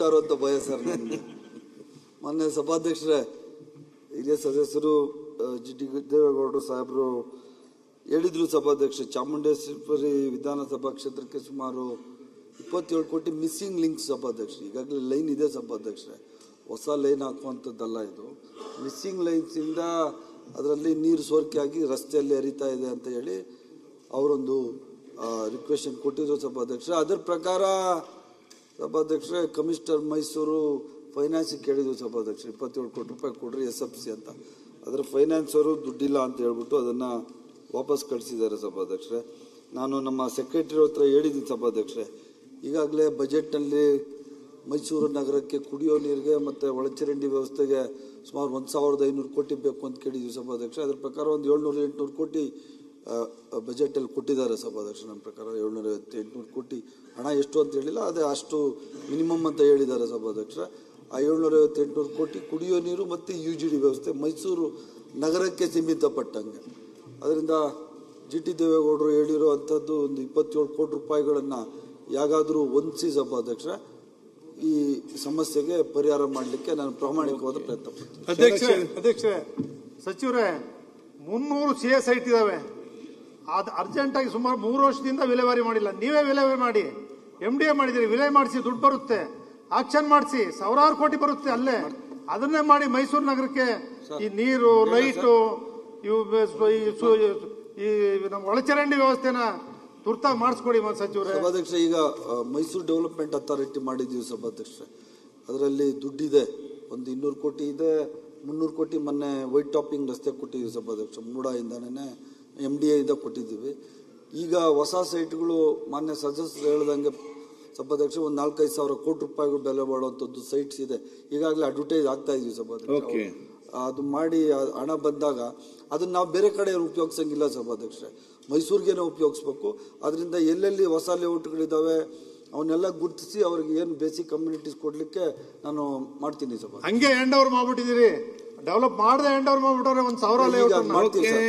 ಮಾಡ್ಬಿಟ್ಟಾರೋ ಅಂತ ಭಯ ಸರ್ ನನಗೆ. ಮೊನ್ನೆ ಸಭಾಧ್ಯಕ್ಷರೇ, ಹಿರಿಯ ಸದಸ್ಯರು ಜಿ ಟಿ ದೇವೇಗೌಡರು ಸಾಹೇಬರು ಹೇಳಿದ್ರು ಸಭಾಧ್ಯಕ್ಷ, ಚಾಮುಂಡೇಶ್ವರಿ ವಿಧಾನಸಭಾ ಕ್ಷೇತ್ರಕ್ಕೆ ಸುಮಾರು 27 ಕೋಟಿ ಮಿಸ್ಸಿಂಗ್ ಲಿಂಕ್ಸ್ ಸಭಾಧ್ಯಕ್ಷ. ಈಗಾಗಲೇ ಲೈನ್ ಇದೆ ಸಭಾಧ್ಯಕ್ಷರೇ, ಹೊಸ ಲೈನ್ ಹಾಕುವಂಥದ್ದಲ್ಲ ಇದು. ಮಿಸ್ಸಿಂಗ್ ಲೈನ್ಸಿಂದ ಅದರಲ್ಲಿ ನೀರು ಸೋರಿಕೆ ಆಗಿ ರಸ್ತೆಯಲ್ಲಿ ಹರಿತಾ ಇದೆ ಅಂತ ಹೇಳಿ ಅವರೊಂದು ರಿಕ್ವೆಷನ್ ಕೊಟ್ಟಿದ್ರು ಸಭಾಧ್ಯಕ್ಷ. ಅದರ ಪ್ರಕಾರ ಸಭಾಧ್ಯಕ್ಷರೇ ಕಮಿಷನರ್ ಮೈಸೂರು ಫೈನಾನ್ಸಿಗೆ ಕೇಳಿದ್ರು ಸಭಾಧ್ಯಕ್ಷ, 27 ಕೋಟಿ ರೂಪಾಯಿ ಕೊಡ್ರಿ SFC ಅಂತ. ಅದರ ಫೈನಾನ್ಸ್ ಅವರು ದುಡ್ಡಿಲ್ಲ ಅಂತ ಹೇಳ್ಬಿಟ್ಟು ಅದನ್ನು ವಾಪಸ್ ಕಳಿಸಿದ್ದಾರೆ ಸಭಾಧ್ಯಕ್ಷರೇ. ನಾನು ನಮ್ಮ ಸೆಕ್ರೆಟರಿ ಹತ್ರ ಹೇಳಿದ್ದೀನಿ ಸಭಾಧ್ಯಕ್ಷರೇ, ಈಗಾಗಲೇ ಬಜೆಟ್ನಲ್ಲಿ ಮೈಸೂರು ನಗರಕ್ಕೆ ಕುಡಿಯೋ ನೀರಿಗೆ ಮತ್ತು ಒಳಚರಂಡಿ ವ್ಯವಸ್ಥೆಗೆ ಸುಮಾರು 1,500 ಕೋಟಿ ಬೇಕು ಅಂತ ಕೇಳಿದ್ವಿ ಸಭಾಧ್ಯಕ್ಷ. ಅದರ ಪ್ರಕಾರ ಒಂದು 700-800 ಕೋಟಿ ಬಜೆಟಲ್ಲಿ ಕೊಟ್ಟಿದ್ದಾರೆ ಸಭಾಧ್ಯಕ್ಷ. ನಮ್ಮ ಪ್ರಕಾರ 750-800 ಕೋಟಿ ಹಣ ಎಷ್ಟು ಅಂತ ಹೇಳಿಲ್ಲ, ಅದೇ ಅಷ್ಟು ಮಿನಿಮಮ್ ಅಂತ ಹೇಳಿದ್ದಾರೆ ಸಭಾಧ್ಯಕ್ಷ. ಆ 750-800 ಕೋಟಿ ಕುಡಿಯೋ ನೀರು ಮತ್ತು UGD ವ್ಯವಸ್ಥೆ ಮೈಸೂರು ನಗರಕ್ಕೆ ಸೀಮಿತಪಟ್ಟಂಗೆ. ಅದರಿಂದ ಜಿ ಟಿ ದೇವೇಗೌಡರು ಹೇಳಿರೋ ಅಂಥದ್ದು ಒಂದು 27 ಕೋಟಿ ರೂಪಾಯಿಗಳನ್ನು ಯಾಗಾದರೂ ಹೊಂದಿಸಿ ಸಭಾಧ್ಯಕ್ಷ ಈ ಸಮಸ್ಯೆಗೆ ಪರಿಹಾರ ಮಾಡಲಿಕ್ಕೆ ನಾನು ಪ್ರಾಮಾಣಿಕವಾದ ಪ್ರಯತ್ನ ಪಡ್ತೀನಿ. ಅಧ್ಯಕ್ಷರೇ, ಸಚಿವರೇ, 300 CS ಸೈಟ್ ಇದಾವೆ. ಅದು ಅರ್ಜೆಂಟಾಗಿ ಸುಮಾರು 3 ವರ್ಷದಿಂದ ವಿಲೇವಾರಿ ಮಾಡಿಲ್ಲ. ನೀವೇ ವಿಲೇವಾರಿ ಮಾಡಿ, MDA ಮಾಡಿದಿರಿ, ವಿಲೇ ಮಾಡಿಸಿ, ದುಡ್ಡು ಬರುತ್ತೆ, ಆಕ್ಷನ್ ಮಾಡಿಸಿ, ಸಾವಿರಾರು ಕೋಟಿ ಬರುತ್ತೆ ಅಲ್ಲೇ. ಅದನ್ನೇ ಮಾಡಿ ಮೈಸೂರು ನಗರಕ್ಕೆ ಈ ನೀರು, ಲೈಟು, ಇವು ಈ ನಮ್ಮ ಒಳಚರಂಡಿ ವ್ಯವಸ್ಥೆನ ತುರ್ತಾಗಿ ಮಾಡಿಸ್ಕೊಡಿ ಸಚಿವರೇ. ಸಭಾಧ್ಯಕ್ಷ, ಈಗ ಮೈಸೂರು ಡೆವಲಪ್ಮೆಂಟ್ ಅಥಾರಿಟಿ ಮಾಡಿದ್ದೀವಿ ಸಭಾಧ್ಯಕ್ಷ. ಅದರಲ್ಲಿ ದುಡ್ಡಿದೆ, ಒಂದು 200 ಕೋಟಿ ಇದೆ, 300 ಕೋಟಿ ಮೊನ್ನೆ ವೈಟ್ ಟಾಪಿಂಗ್ ರಸ್ತೆ ಕೊಟ್ಟಿದ್ದೀವಿ ಸಭಾಧ್ಯಕ್ಷ. ಮೂಡಾಯಿಂದನೇ MDA ಇಂದ ಕೊಟ್ಟಿದ್ದೀವಿ. ಈಗ ಹೊಸ ಸೈಟ್ಗಳು ಮಾನ್ಯ ಸದಸ್ಯರು ಹೇಳ್ದಂಗೆ ಸಭಾಧ್ಯಕ್ಷ ಒಂದು 4-5 ಸಾವಿರ ಕೋಟಿ ರೂಪಾಯಿಗಳು ಬೆಲೆ ಬಾಳುವಂಥದ್ದು ಸೈಟ್ಸ್ ಇದೆ. ಈಗಾಗಲೇ ಅಡ್ವರ್ಟೈಸ್ ಆಗ್ತಾ ಇದೀವಿ ಸಭಾಧ್ಯಕ್ಷ. ಅದು ಮಾಡಿ ಹಣ ಬಂದಾಗ ಅದನ್ನ ನಾವು ಬೇರೆ ಕಡೆ ಉಪಯೋಗಿಸಂಗಿಲ್ಲ ಸಭಾಧ್ಯಕ್ಷ, ಮೈಸೂರಿಗೇನೆ ಉಪಯೋಗಿಸ್ಬೇಕು. ಅದರಿಂದ ಎಲ್ಲೆಲ್ಲಿ ಹೊಸ ಲೇಔಟ್ಗಳಿದ್ದಾವೆ ಅವನ್ನೆಲ್ಲ ಗುರುತಿಸಿ ಅವ್ರಿಗೆ ಏನು ಬೇಸಿಕ್ ಕಮ್ಯುನಿಟೀಸ್ ಕೊಡ್ಲಿಕ್ಕೆ ನಾನು ಮಾಡ್ತೀನಿ ಸಭಾ. ಹಂಗೆ ಹ್ಯಾಂಡ್ ಓವರ್ ಮಾಡ್ಬಿಟ್ಟಿದ್ದೀರಿ, ಡೆವಲಪ್ ಮಾಡದೆ ಹ್ಯಾಂಡ್ ಓವರ್ ಮಾಡ್ಬಿಟ್ಟವ್ರೆ 1,000 ಲೇಔಟ್ ಮಾಡ್ತೀವಿ ಸರ್.